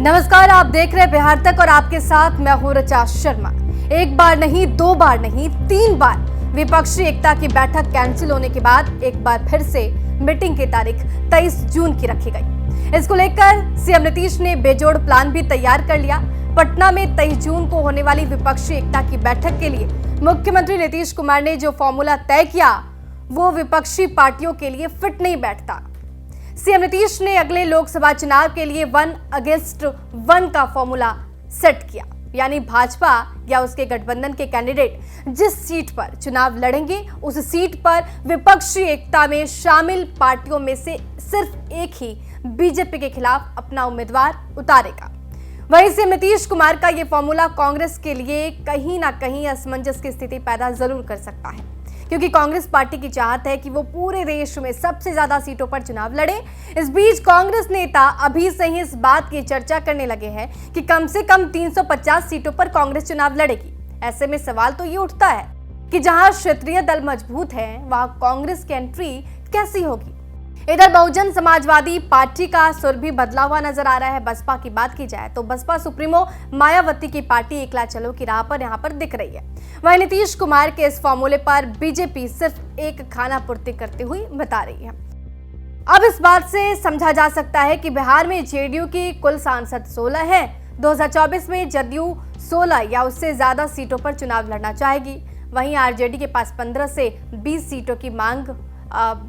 नमस्कार, आप देख रहे हैं बिहार तक और आपके साथ मैं हूं ऋचा शर्मा। एक बार नहीं, दो बार नहीं, 3 बार विपक्षी एकता की बैठक कैंसिल होने के बाद एक बार फिर से मीटिंग की तारीख 23 जून की रखी गई। इसको लेकर सीएम नीतीश ने बेजोड़ प्लान भी तैयार कर लिया। पटना में 23 जून को होने वाली विपक्षी एकता की बैठक के लिए मुख्यमंत्री नीतीश कुमार ने जो फॉर्मूला तय किया वो विपक्षी पार्टियों के लिए फिट नहीं बैठता। सीएम नीतीश ने अगले लोकसभा चुनाव के लिए 1 अगेंस्ट 1 का फॉर्मूला सेट किया, यानी भाजपा या उसके गठबंधन के कैंडिडेट जिस सीट पर चुनाव लड़ेंगे उस सीट पर विपक्षी एकता में शामिल पार्टियों में से सिर्फ एक ही बीजेपी के खिलाफ अपना उम्मीदवार उतारेगा। वहीं से नीतीश कुमार का यह फॉर्मूला कांग्रेस के लिए कहीं ना कहीं असमंजस की स्थिति पैदा जरूर कर सकता है, क्योंकि कांग्रेस पार्टी की चाहत है कि वो पूरे देश में सबसे ज्यादा सीटों पर चुनाव लड़े। इस बीच कांग्रेस नेता अभी से ही इस बात की चर्चा करने लगे हैं कि कम से कम 350 सीटों पर कांग्रेस चुनाव लड़ेगी। ऐसे में सवाल तो ये उठता है कि जहां क्षेत्रीय दल मजबूत है वहां कांग्रेस की एंट्री कैसी होगी। इधर बहुजन समाजवादी पार्टी का सुर भी बदला हुआ नजर आ रहा है। बसपा की बात की जाए तो बसपा सुप्रीमो मायावती की पार्टी एकला चलो की राह पर यहां पर दिख रही है। वहीं नीतीश कुमार के इस फॉर्मूले पर बीजेपी सिर्फ एक खाना पूर्ति करती हुई बता रही है। अब इस बात से समझा जा सकता है कि बिहार में जेडीयू की कुल सांसद 16 है। 2024 में जदयू 16 या उससे ज्यादा सीटों पर चुनाव लड़ना चाहेगी। वहीं आरजेडी के पास 15 से 20 सीटों की मांग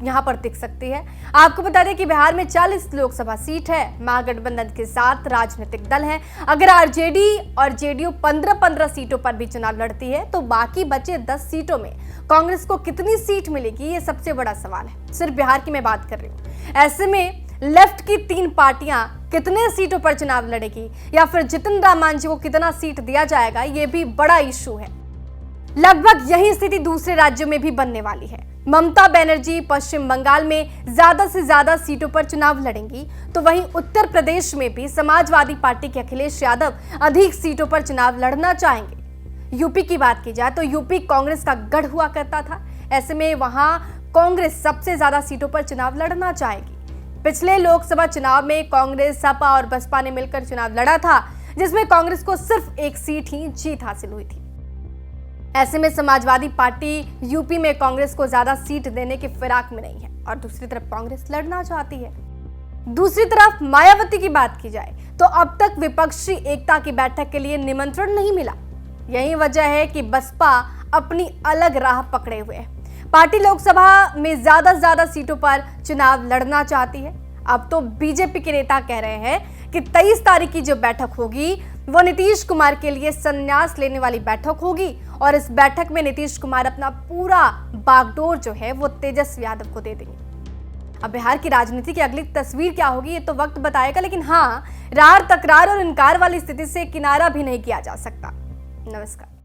यहाँ पर दिख सकती है। आपको बता दें कि बिहार में 40 लोकसभा सीट है। महागठबंधन के 7 राजनीतिक दल हैं। अगर आरजेडी और जेडीयू 15-15 सीटों पर भी चुनाव लड़ती है तो बाकी बचे 10 सीटों में कांग्रेस को कितनी सीट मिलेगी, ये सबसे बड़ा सवाल है। सिर्फ बिहार की मैं बात कर रही हूँ। ऐसे में लेफ्ट की 3 पार्टियां कितने सीटों पर चुनाव लड़ेगी या फिर जितिन राम मांझी को कितना सीट दिया जाएगा, ये भी बड़ा इशू है। लगभग यही स्थिति दूसरे राज्यों में भी बनने वाली है। ममता बनर्जी पश्चिम बंगाल में ज्यादा से ज्यादा सीटों पर चुनाव लड़ेंगी, तो वहीं उत्तर प्रदेश में भी समाजवादी पार्टी के अखिलेश यादव अधिक सीटों पर चुनाव लड़ना चाहेंगे। यूपी की बात की जाए तो यूपी कांग्रेस का गढ़ हुआ करता था। ऐसे में वहां कांग्रेस सबसे ज्यादा सीटों पर चुनाव लड़ना चाहेगी। पिछले लोकसभा चुनाव में कांग्रेस, सपा और बसपा ने मिलकर चुनाव लड़ा था, जिसमें कांग्रेस को सिर्फ एक सीट ही जीत हासिल हुई थी। ऐसे में समाजवादी पार्टी यूपी में कांग्रेस को ज्यादा सीट देने की फिराक में नहीं है और दूसरी तरफ कांग्रेस लड़ना चाहती है। दूसरी तरफ मायावती की बात की जाए तो अब तक विपक्षी एकता की बैठक के लिए निमंत्रण नहीं मिला। यही वजह है कि बसपा अपनी अलग राह पकड़े हुए है। पार्टी लोकसभा में ज्यादा सीटों पर चुनाव लड़ना चाहती है। अब तो बीजेपी के नेता कह रहे हैं कि 23 तारीख की जो बैठक होगी वो नीतीश कुमार के लिए संन्यास लेने वाली बैठक होगी और इस बैठक में नीतीश कुमार अपना पूरा बागडोर जो है वो तेजस्वी यादव को दे देंगे। अब बिहार की राजनीति की अगली तस्वीर क्या होगी ये तो वक्त बताएगा, लेकिन हाँ, रार तकरार और इनकार वाली स्थिति से किनारा भी नहीं किया जा सकता। नमस्कार।